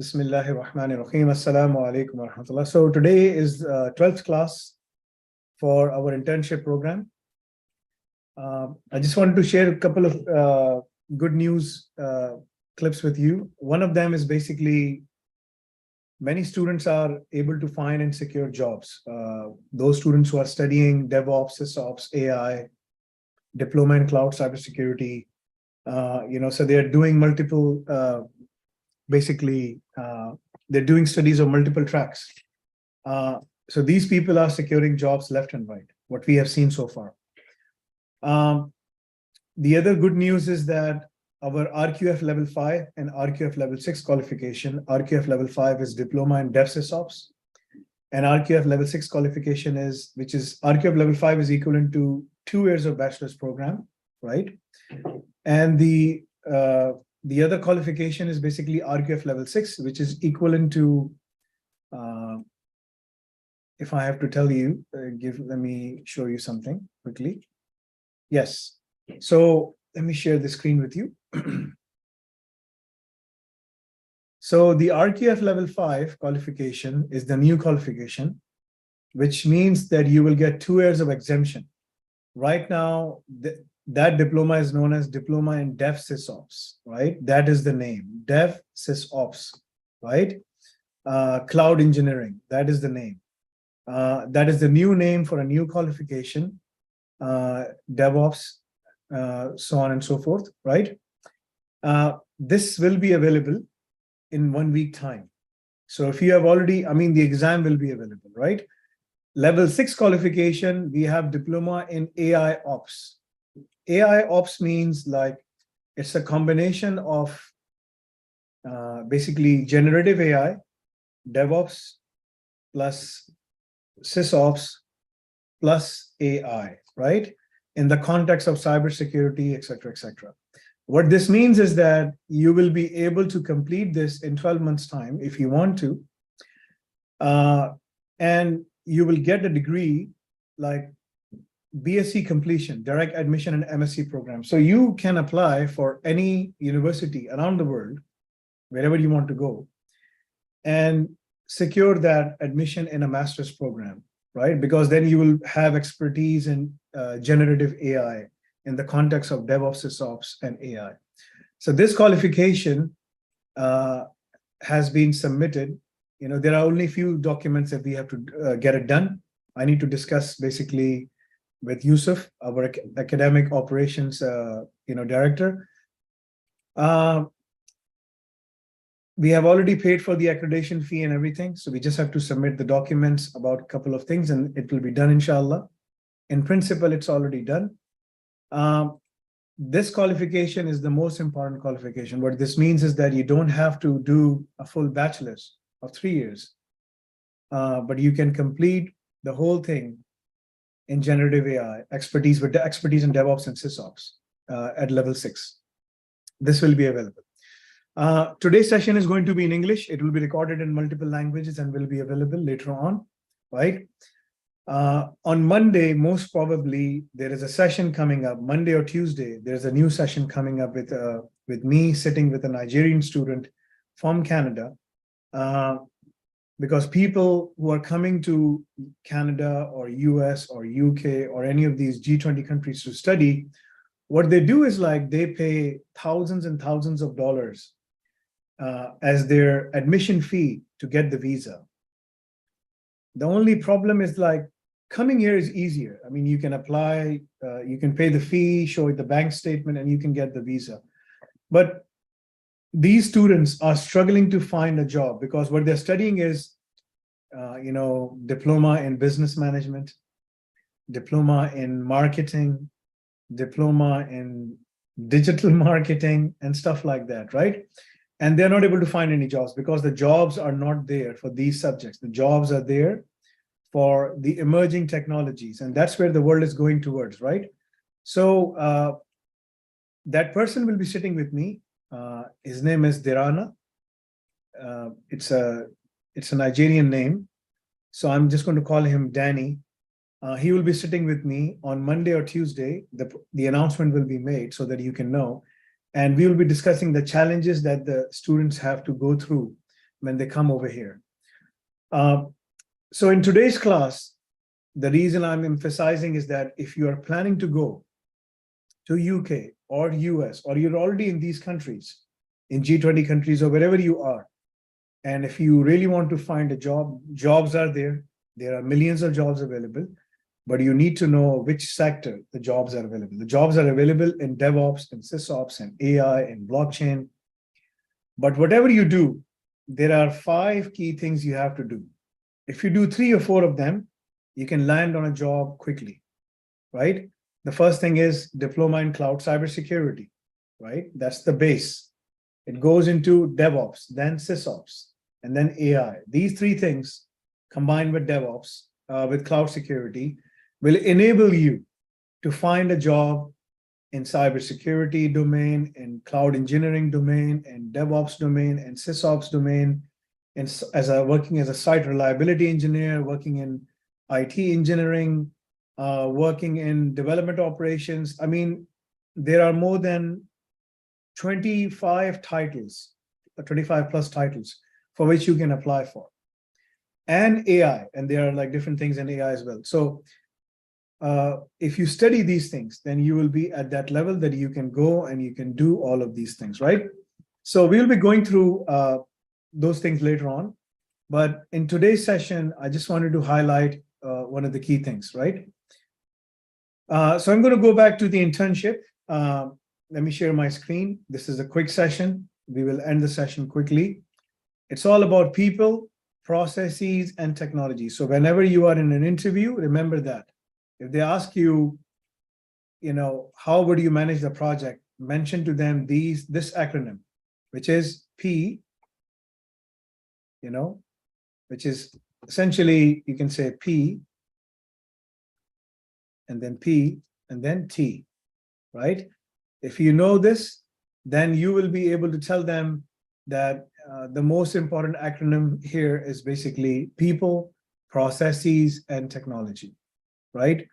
Bismillahir Rahmanir Rahim. Assalamu alaikum wa rahmatullah. So today is 12th class for our internship program. I just wanted to share a couple of good news clips with you. One of them is basically many students are able to find and secure jobs. Those students who are studying DevOps, SysOps, AI, diploma in cloud cybersecurity, so they are doing multiple they're doing studies on multiple tracks. So these people are securing jobs left and right, what we have seen so far. The other good news is that our RQF level 5 and RQF level 6 qualification, RQF level 5 is diploma in DevSysOps, and RQF level 6 qualification RQF level 5 is equivalent to 2 years of bachelor's program, right? And the other qualification is basically RQF level 6, which is equivalent to, if I have to tell you, let me show you something quickly. Yes. So let me share the screen with you. So the RQF level 5 qualification is the new qualification, which means that you will get 2 years of exemption. Right now, that diploma is known as diploma in DevSysOps, right? That is the name, DevSysOps, right? Cloud engineering, that is the name. That is the new name for a new qualification, DevOps, so on and so forth, right? This will be available in 1 week time. So if you have already, the exam will be available, right? Level 6 qualification, we have diploma in AI Ops. AI Ops means like it's a combination of basically generative AI, DevOps plus SysOps plus AI, right? In the context of cybersecurity, et cetera, et cetera. What this means is that you will be able to complete this in 12 months' time if you want to. And you will get a degree like BSc completion, direct admission and MSc program. So you can apply for any university around the world, wherever you want to go, and secure that admission in a master's program, right? Because then you will have expertise in generative AI in the context of DevOps, SysOps, and AI. So this qualification has been submitted. There are only a few documents that we have to get it done. I need to discuss basically with Yusuf, our academic operations director. We have already paid for the accreditation fee and everything, so we just have to submit the documents about a couple of things and it will be done, inshallah. In principle, it's already done. This qualification is the most important qualification. What this means is that you don't have to do a full bachelor's of 3 years, but you can complete the whole thing in generative AI, expertise in DevOps and SysOps at level 6. This will be available. Today's session is going to be in English. It will be recorded in multiple languages and will be available later on, right? On Monday, most probably, there is a session coming up. Monday or Tuesday, there's a new session coming up with me sitting with a Nigerian student from Canada. Because people who are coming to Canada or US or UK or any of these G20 countries to study, what they do is like they pay thousands and thousands of dollars as their admission fee to get the visa. The only problem is like coming here is easier. You can apply, you can pay the fee, show the bank statement, and you can get the visa. But these students are struggling to find a job because what they're studying is, diploma in business management, diploma in marketing, diploma in digital marketing, and stuff like that, right? And they're not able to find any jobs because the jobs are not there for these subjects. The jobs are there for the emerging technologies, and that's where the world is going towards, right? So that person will be sitting with me. His name is Dirana. It's a Nigerian name. So I'm just going to call him Danny. He will be sitting with me on Monday or Tuesday. The announcement will be made so that you can know. And we will be discussing the challenges that the students have to go through when they come over here. So in today's class, the reason I'm emphasizing is that if you are planning to go to UK or US, or you're already in these countries, in G20 countries or wherever you are, and if you really want to find a job, jobs are there. There are millions of jobs available, but you need to know which sector the jobs are available. The jobs are available in DevOps and SysOps and AI and blockchain. But whatever you do, there are 5 key things you have to do. If you do 3 or 4 of them, you can land on a job quickly, right? The first thing is diploma in cloud cybersecurity, right? That's the base. It goes into DevOps, then SysOps, and then AI. These 3 things combined with DevOps, with cloud security, will enable you to find a job in cybersecurity domain, in cloud engineering domain, and DevOps domain, and SysOps domain, and working as a site reliability engineer, working in IT engineering, working in development operations. I mean, there are more than 25 titles, 25 plus titles for which you can apply for. And AI, and there are like different things in AI as well. So if you study these things, then you will be at that level that you can go and you can do all of these things, right? So we'll be going through those things later on. But in today's session, I just wanted to highlight one of the key things, right? So I'm going to go back to the internship. Let me share my screen. This is a quick session. We will end the session quickly. It's all about people, processes, and technology. So whenever you are in an interview, remember that. If they ask you, how would you manage the project? Mention to them this acronym, which is P, which is essentially, you can say P, and then P, and then T, right? If you know this, then you will be able to tell them that the most important acronym here is basically people, processes, and technology, right?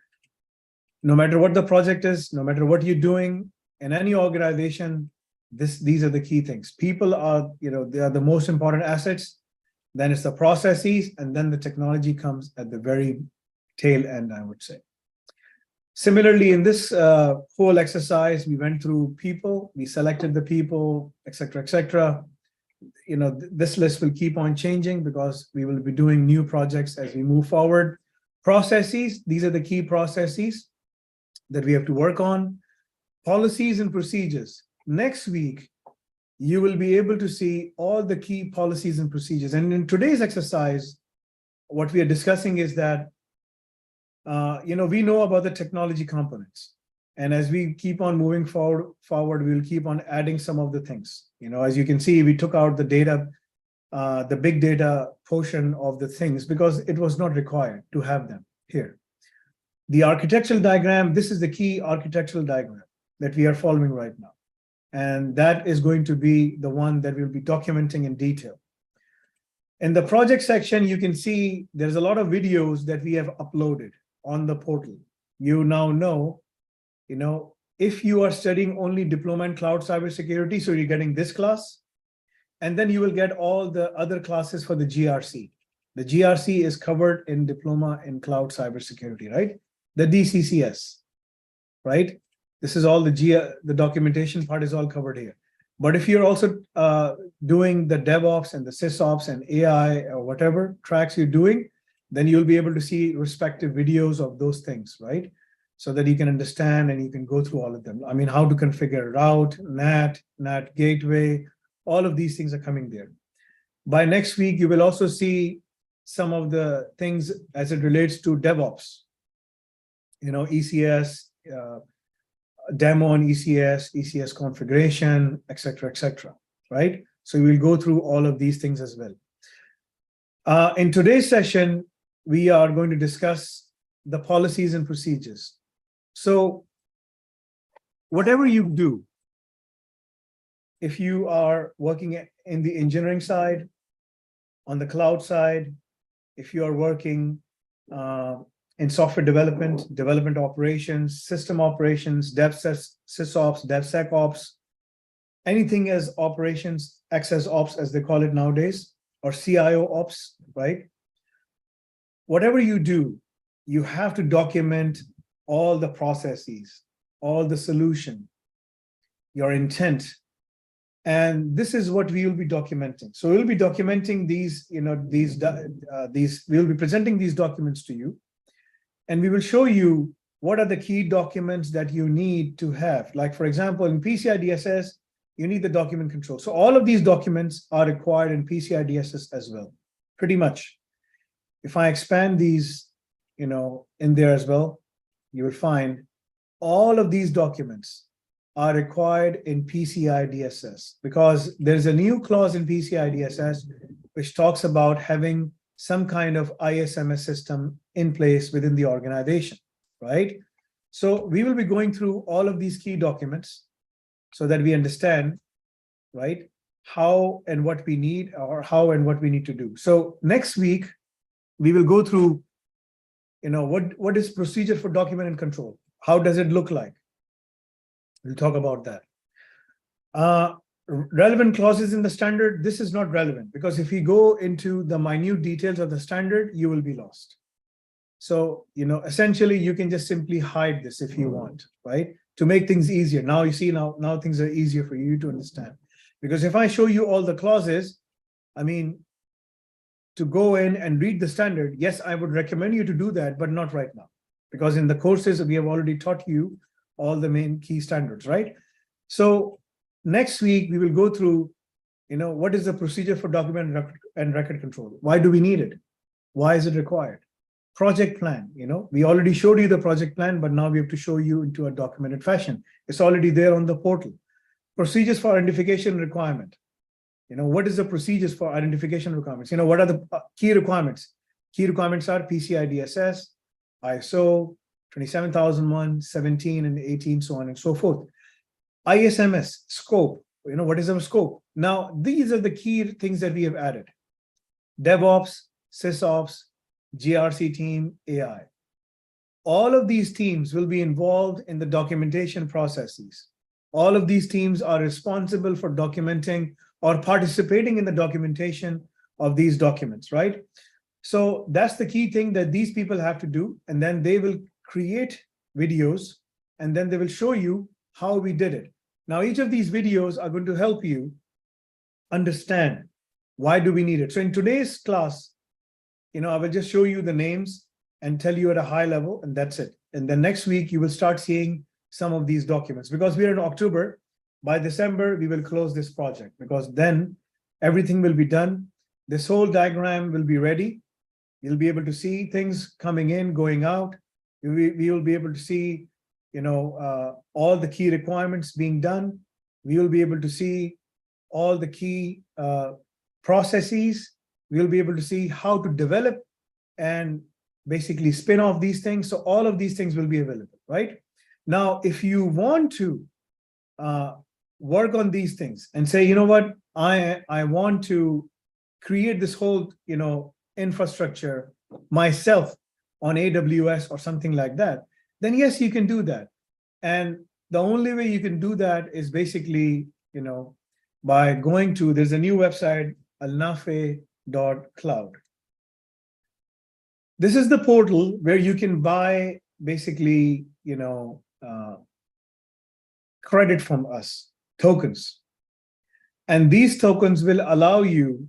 No matter what the project is, no matter what you're doing in any organization, these are the key things. People are, they are the most important assets. Then it's the processes, and then the technology comes at the very tail end, I would say. Similarly, in this whole exercise, we went through people, we selected the people, et cetera, this list will keep on changing because we will be doing new projects as we move forward. Processes, these are the key processes that we have to work on. Policies and procedures. Next week, you will be able to see all the key policies and procedures. And in today's exercise, what we are discussing is that we know about the technology components. And as we keep on moving forward, we'll keep on adding some of the things. As you can see, we took out the data, the big data portion of the things because it was not required to have them here. The architectural diagram, this is the key architectural diagram that we are following right now. And that is going to be the one that we'll be documenting in detail. In the project section, you can see there's a lot of videos that we have uploaded on the portal. You now know, if you are studying only diploma in cloud cybersecurity, so you're getting this class, and then you will get all the other classes for the GRC. The GRC is covered in diploma in cloud cybersecurity, right? The DCCS, right? This is all the documentation part is all covered here. But if you're also doing the DevOps and the SysOps and AI or whatever tracks you're doing, then you'll be able to see respective videos of those things, right? So that you can understand and you can go through all of them. I mean, how to configure route, NAT gateway, all of these things are coming there. By next week, you will also see some of the things as it relates to DevOps, ECS, demo on ECS configuration, et cetera, right? So we'll go through all of these things as well. In today's session, we are going to discuss the policies and procedures. So whatever you do, if you are working in the engineering side, on the cloud side, if you are working in software development operations, system operations, SysOps, DevSecOps, anything as operations, access ops as they call it nowadays, or CIO ops, right? Whatever you do, you have to document all the processes, all the solution, your intent. And this is what we will be documenting. So we'll be documenting these, we'll be presenting these documents to you. And we will show you what are the key documents that you need to have. Like, for example, in PCI DSS, you need the document control. So all of these documents are required in PCI DSS as well, pretty much. If I expand these, in there as well, you will find all of these documents are required in PCI DSS, because there's a new clause in PCI DSS which talks about having some kind of ISMS system in place within the organization, right? So we will be going through all of these key documents so that we understand, right, how and what we need, or how and what we need to do. So next week, we will go through, what is procedure for document and control? How does it look like? We'll talk about that. Relevant clauses in the standard, this is not relevant, because if you go into the minute details of the standard, you will be lost. So, essentially, you can just simply hide this if you want, right? To make things easier. Now you see, now things are easier for you to understand. Because if I show you all the clauses, to go in and read the standard, yes, I would recommend you to do that, but not right now. Because in the courses, we have already taught you all the main key standards, right? So next week, we will go through, what is the procedure for document and record control? Why do we need it? Why is it required? Project plan, we already showed you the project plan, but now we have to show you into a documented fashion. It's already there on the portal. Procedures for identification requirement. What is the procedures for identification requirements? What are the key requirements? Key requirements are PCI DSS, ISO, 27001, 17, and 18, so on and so forth. ISMS, scope, what is our scope? Now, these are the key things that we have added. DevOps, SysOps, GRC team, AI. All of these teams will be involved in the documentation processes. All of these teams are responsible for documenting or participating in the documentation of these documents, right? So that's the key thing that these people have to do. And then they will create videos, and then they will show you how we did it. Now, each of these videos are going to help you understand why do we need it. So in today's class, I will just show you the names and tell you at a high level, and that's it. And then next week, you will start seeing some of these documents. Because we are in October, by December, we will close this project, because then everything will be done. This whole diagram will be ready. You'll be able to see things coming in, going out. We will be able to see, all the key requirements being done. We will be able to see all the key processes. We'll be able to see how to develop and basically spin off these things. So all of these things will be available, right? Now, if you want to work on these things and say, you know what, I want to create this whole, infrastructure myself on AWS or something like that, then yes, you can do that. And the only way you can do that is basically, by going to, there's a new website, alnafe.cloud. This is the portal where you can buy basically, credit from us, tokens. And these tokens will allow you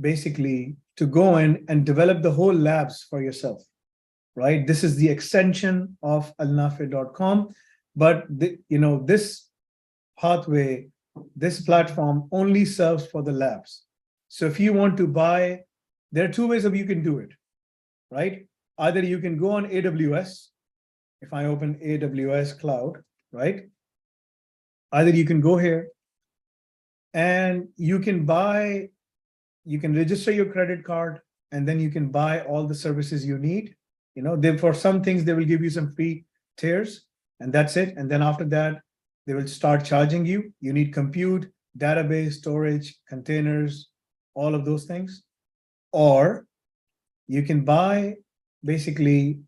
basically to go in and develop the whole labs for yourself, right? This is the extension of alnafe.com, but this pathway, this platform only serves for the labs. So if you want to buy, there are two ways of you can do it, right? Either you can go on AWS. If I open AWS cloud, right? Either you can go here and you can buy, you can register your credit card, and then you can buy all the services you need. For some things, they will give you some free tiers, and that's it. And then after that, they will start charging you. You need compute, database, storage, containers, all of those things. Or you can buy basically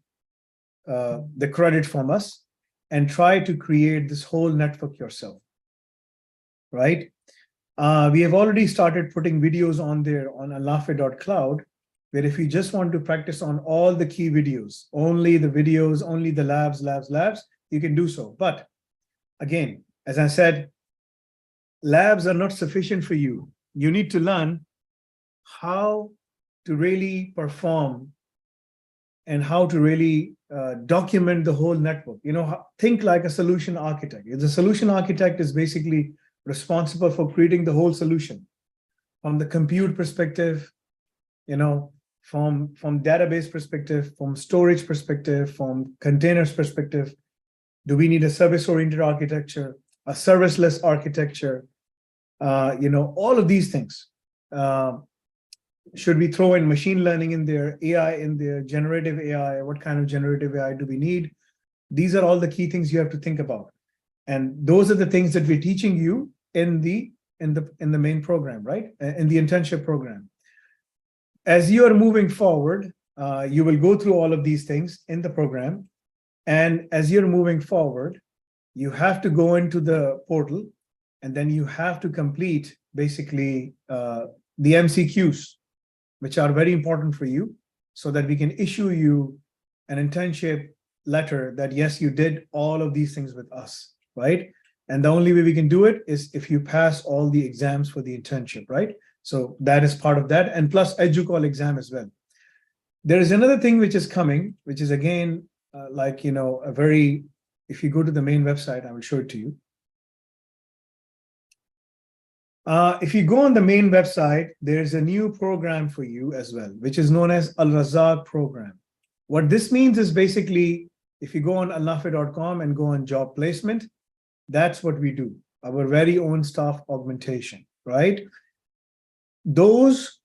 the credit from us and try to create this whole network yourself, right? We have already started putting videos on there on alafe.cloud, where if you just want to practice on all the key videos, only the videos, only the labs, you can do so. But again, as I said, labs are not sufficient for you. You need to learn how to really perform and how to really document the whole network. Think like a solution architect. The solution architect is basically responsible for creating the whole solution from the compute perspective, from database perspective, from storage perspective, from containers perspective. Do we need a service-oriented architecture, a serviceless architecture? All of these things. Should we throw in machine learning in there, AI in there, generative AI? What kind of generative AI do we need? These are all the key things you have to think about. And those are the things that we're teaching you in the main program, right? In the internship program. As you are moving forward, you will go through all of these things in the program. And as you're moving forward, you have to go into the portal, and then you have to complete basically the MCQs, which are very important for you, so that we can issue you an internship letter that, yes, you did all of these things with us, right? And the only way we can do it is if you pass all the exams for the internship, right? So that is part of that, and plus EduCall exam as well. There is another thing which is coming, which is again, if you go to the main website, I will show it to you. If you go on the main website, there's a new program for you as well, which is known as Al Razak program. What this means is basically, if you go on alafe.com and go on job placement, that's what we do, our very own staff augmentation, right? Those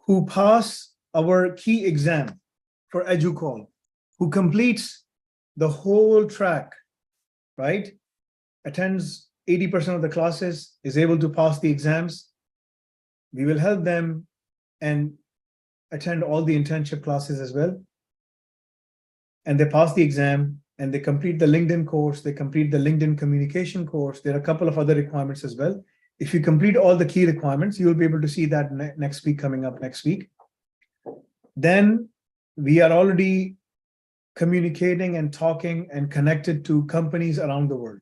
who pass our key exam for EduCall, who completes the whole track, right? Attends 80% of the classes, is able to pass the exams, we will help them and attend all the internship classes as well. And they pass the exam and they complete the LinkedIn course, they complete the LinkedIn communication course. There are a couple of other requirements as well. If you complete all the key requirements, you will be able to see that next week, coming up next week. Then we are already communicating and talking and connected to companies around the world.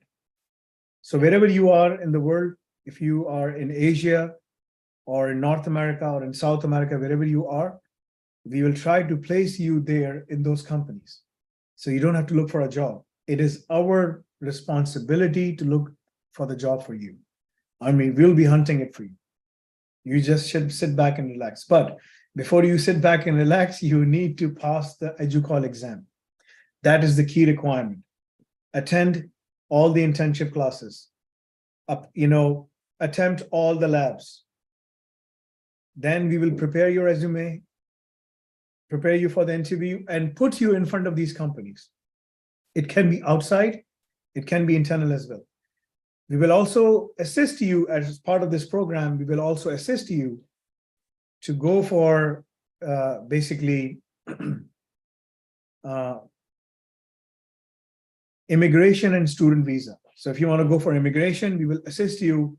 So wherever you are in the world, if you are in Asia or in North America or in South America, wherever you are, we will try to place you there in those companies. So you don't have to look for a job. It is our responsibility to look for the job for you. I mean, we'll be hunting it for you. You just should sit back and relax. But before you sit back and relax, you need to pass the EduCall exam. That is the key requirement. Attend all the internship classes, attempt all the labs. Then we will prepare your resume, prepare you for the interview, and put you in front of these companies. It can be outside, it can be internal as well. We will also assist you as part of this program. We will also assist you to go for basically immigration and student visa. So if you want to go for immigration, we will assist you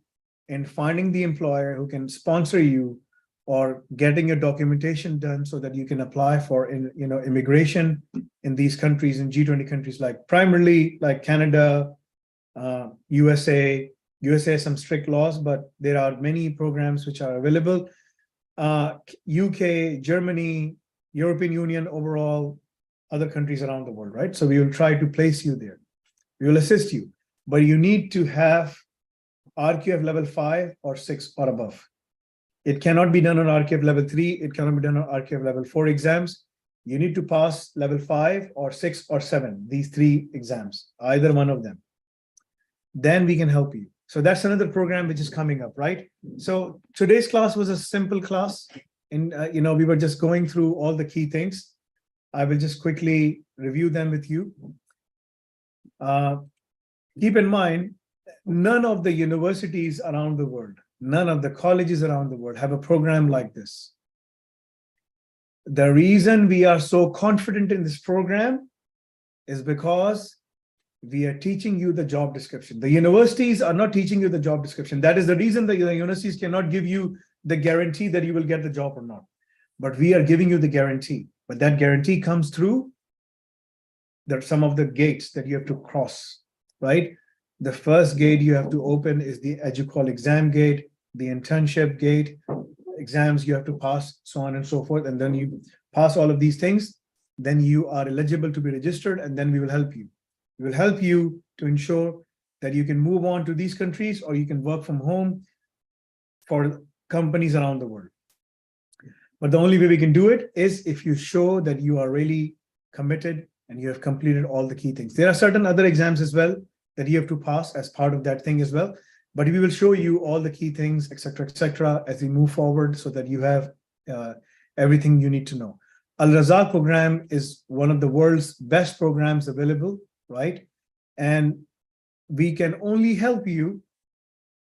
in finding the employer who can sponsor you or getting your documentation done so that you can apply for immigration in these countries, in G20 countries, like primarily like Canada, USA. USA has some strict laws, but there are many programs which are available. UK, Germany, European Union overall, other countries around the world, right? So we will try to place you there. We will assist you, but you need to have RQF level 5 or 6 or above. It cannot be done on RQF level 3. It cannot be done on RQF level 4 exams. You need to pass level 5 or 6 or 7, these 3 exams, either one of them. Then we can help you. So that's another program which is coming up, right? So today's class was a simple class. And, we were just going through all the key things. I will just quickly review them with you. Keep in mind, none of the universities around the world, none of the colleges around the world have a program like this. The reason we are so confident in this program is because we are teaching you the job description. The universities are not teaching you the job description. That is the reason that the universities cannot give you the guarantee that you will get the job or not. But we are giving you the guarantee. But that guarantee comes through some of the gates that you have to cross, right? The first gate you have to open is the EduCall exam gate, the internship gate, exams you have to pass, so on and so forth. And then you pass all of these things, then you are eligible to be registered, and then we will help you. We will help you to ensure that you can move on to these countries, or you can work from home for companies around the world. But the only way we can do it is if you show that you are really committed and you have completed all the key things. There are certain other exams as well that you have to pass as part of that thing as well. But we will show you all the key things, etc., as we move forward, so that you have everything you need to know. Al-Razak program is one of the world's best programs available, right? And we can only help you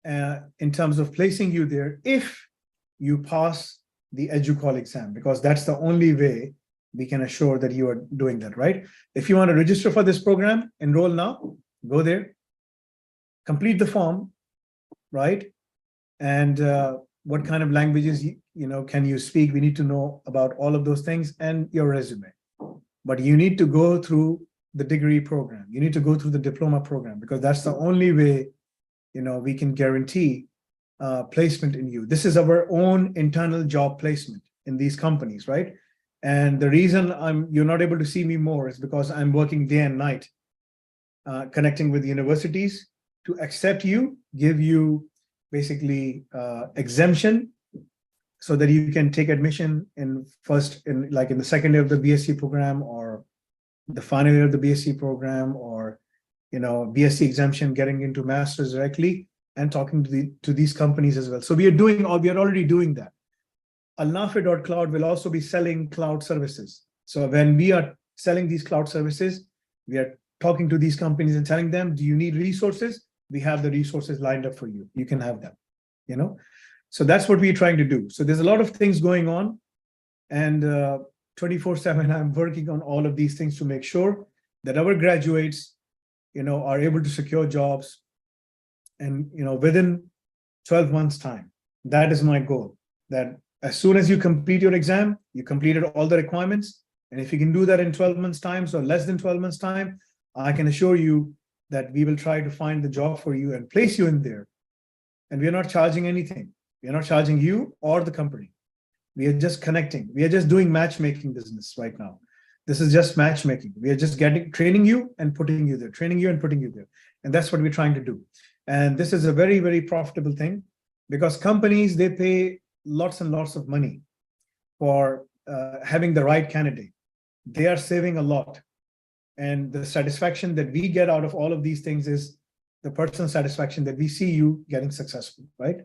in terms of placing you there if you pass the EduCall exam, because that's the only way we can assure that you are doing that, right? If you want to register for this program, enroll now, go there, complete the form, right? And what kind of languages can you speak? We need to know about all of those things and your resume. But you need to go through the degree program. You need to go through the diploma program, because that's the only way we can guarantee placement in you. This is our own internal job placement in these companies, right? And the reason you're not able to see me more is because I'm working day and night, connecting with universities to accept you, give you basically exemption, so that you can take admission in the second year of the BSc program, or the final year of the BSc program, or BSc exemption, getting into masters directly, and talking to these companies as well. So we are already doing that. Al-Nafi.cloud will also be selling cloud services. So when we are selling these cloud services, we are talking to these companies and telling them, do you need resources? We have the resources lined up for you. You can have them, So that's what we're trying to do. So there's a lot of things going on, and 24/7, I'm working on all of these things to make sure that our graduates, are able to secure jobs, and, within 12 months time. That is my goal, that as soon as you complete your exam, you completed all the requirements. And if you can do that in 12 months time, so less than 12 months time, I can assure you that we will try to find the job for you and place you in there. And we are not charging anything. We are not charging you or the company. We are just connecting. We are just doing matchmaking business right now. This is just matchmaking. We are just training you and putting you there, training you and putting you there. And that's what we're trying to do. And this is a very, very profitable thing, because companies, they pay lots and lots of money for having the right candidate. They are saving a lot. And the satisfaction that we get out of all of these things is the personal satisfaction that we see you getting successful, right?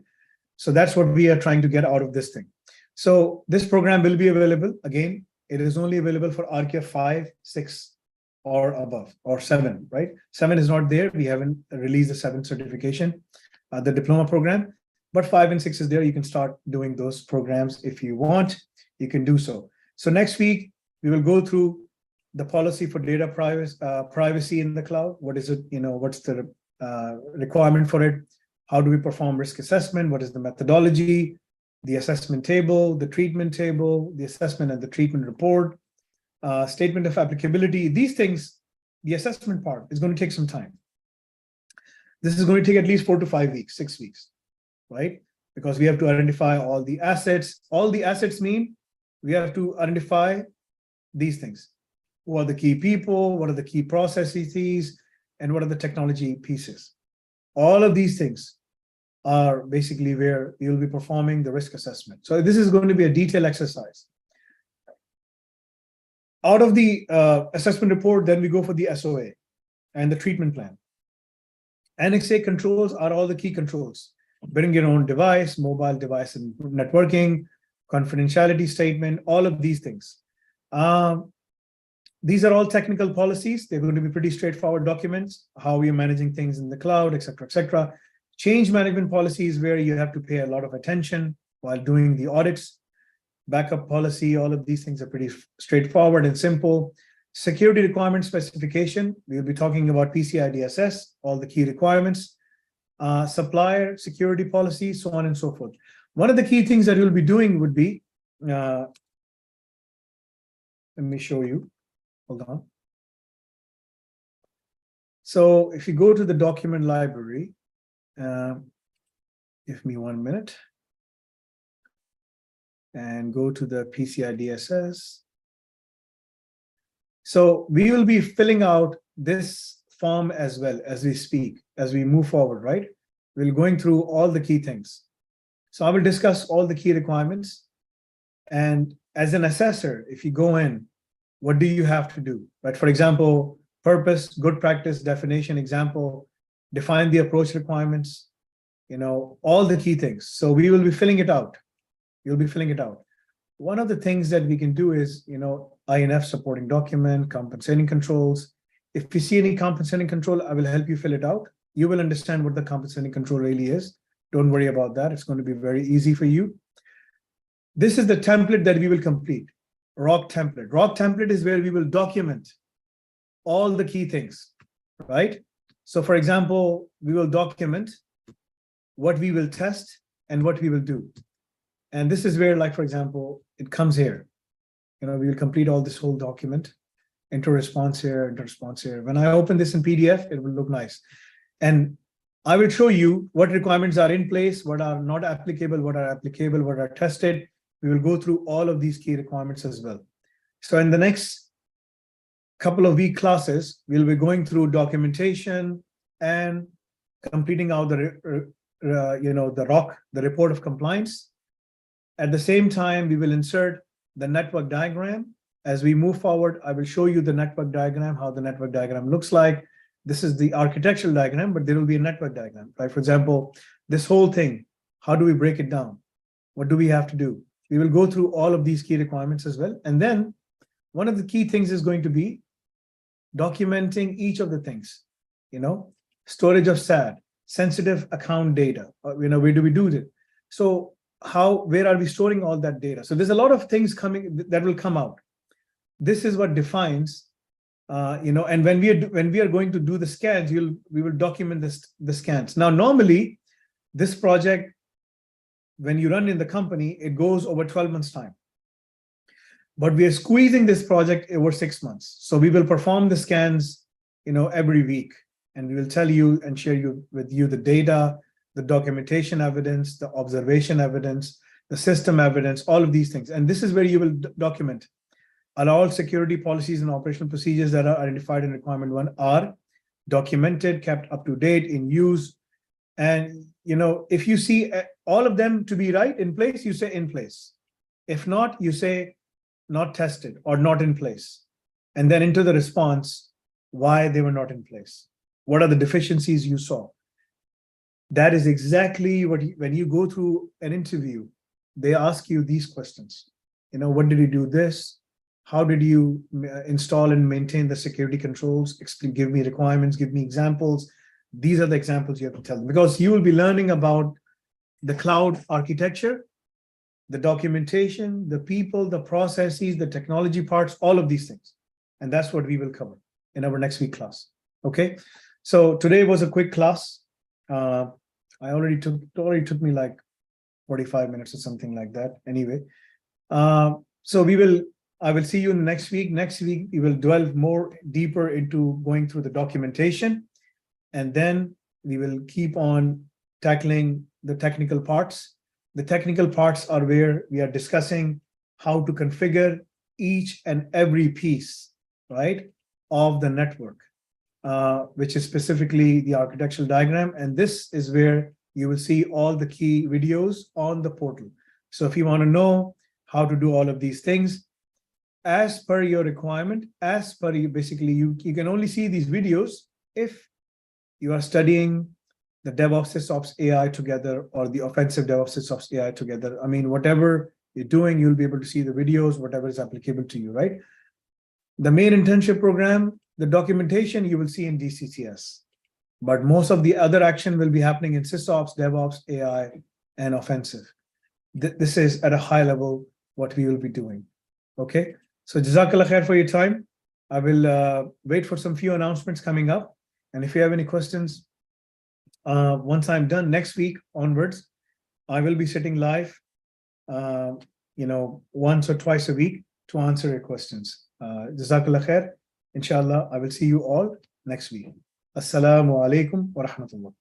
So that's what we are trying to get out of this thing. So this program will be available. Again, it is only available for RQF 5, 6, or above, or 7, right? 7 is not there. We haven't released the 7 certification, the diploma program, but 5 and 6 is there. You can start doing those programs if you want. You can do so. So next week, we will go through the policy for data privacy in the cloud. What is it? What's the requirement for it? How do we perform risk assessment? What is the methodology? The assessment table, the treatment table, the assessment and the treatment report, statement of applicability. These things, the assessment part is going to take some time. This is going to take at least 4 to 5 weeks, 6 weeks, right? Because we have to identify all the assets. All the assets mean we have to identify these things. Who are the key people? What are the key processes? And what are the technology pieces? All of these things are basically where you'll be performing the risk assessment. So this is going to be a detailed exercise. Out of the assessment report, then we go for the SOA and the treatment plan. Annex A controls are all the key controls. Bring your own device, mobile device and networking, confidentiality statement, all of these things. These are all technical policies. They're going to be pretty straightforward documents, how we are managing things in the cloud, et cetera, et cetera. Change management policies, where you have to pay a lot of attention while doing the audits. Backup policy, all of these things are pretty straightforward and simple. Security requirement specification, we'll be talking about PCI DSS, all the key requirements, supplier security policy, so on and so forth. One of the key things that you'll be doing would be, let me show you, hold on. So if you go to the document library, give me 1 minute, and go to the PCI DSS. So we will be filling out this form as well as we speak, as we move forward, right? We're going through all the key things. So I will discuss all the key requirements. And as an assessor, if you go in, what do you have to do, right? For example, purpose, good practice, definition, example, define the approach requirements, all the key things. So we will be filling it out. You'll be filling it out. One of the things that we can do is, INF supporting document, compensating controls. If you see any compensating control, I will help you fill it out. You will understand what the compensating control really is. Don't worry about that. It's going to be very easy for you. This is the template that we will complete. ROC template. ROC template is where we will document all the key things, right? So for example, we will document what we will test and what we will do. And this is where, like, for example, it comes here. We will complete all this whole document, enter response here, enter response here. When I open this in PDF, it will look nice. And I will show you what requirements are in place, what are not applicable, what are applicable, what are tested. We will go through all of these key requirements as well. So in the next couple of week classes, we'll be going through documentation and completing out the ROC, the report of compliance. At the same time, we will insert the network diagram. As we move forward, I will show you the network diagram, how the network diagram looks like. This is the architectural diagram, but there will be a network diagram, right? For example, this whole thing, how do we break it down? What do we have to do? We will go through all of these key requirements as well. And then one of the key things is going to be documenting each of the things, storage of SAD, sensitive account data, where do we do it? So where are we storing all that data? So there's a lot of things coming that will come out. This is what defines, and when we are going to do the scans, we will document the scans. Now, normally, this project, when you run in the company, it goes over 12 months time. But we are squeezing this project over 6 months. So we will perform the scans, every week, and we will tell you and share with you the data, the documentation evidence, the observation evidence, the system evidence, all of these things. And this is where you will document. All security policies and operational procedures that are identified in requirement 1 are documented, kept up to date, in use. And, if you see all of them to be right in place, you say in place. If not, you say not tested or not in place. And then into the response, why they were not in place. What are the deficiencies you saw? That is exactly what, when you go through an interview, they ask you these questions. What did you do this? How did you install and maintain the security controls? Give me requirements, give me examples. These are the examples you have to tell them, because you will be learning about the cloud architecture, the documentation, the people, the processes, the technology parts, all of these things. And that's what we will cover in our next week class. Okay. So today was a quick class. It already took me like 45 minutes or something like that. Anyway, so I will see you in the next week. Next week, we will delve more deeper into going through the documentation, and then we will keep on tackling the technical parts. The technical parts are where we are discussing how to configure each and every piece, right, of the network, which is specifically the architectural diagram. And this is where you will see all the key videos on the portal. So if you want to know how to do all of these things, as per your requirement, basically you can only see these videos if you are studying the DevOps SysOps AI together, or the offensive DevOps SysOps AI together. I mean, whatever you're doing, you'll be able to see the videos, whatever is applicable to you, right? The main internship program, the documentation you will see in DCCS, but most of the other action will be happening in SysOps, DevOps, AI, and offensive. This is at a high level what we will be doing. Okay, so Jazakallah khair for your time. I will wait for some few announcements coming up. And if you have any questions, once I'm done next week onwards, I will be sitting live, uh, once or twice a week to answer your questions. Jazakallah khair. Inshallah, I will see you all next week. Assalamu alaikum wa rahmatullah.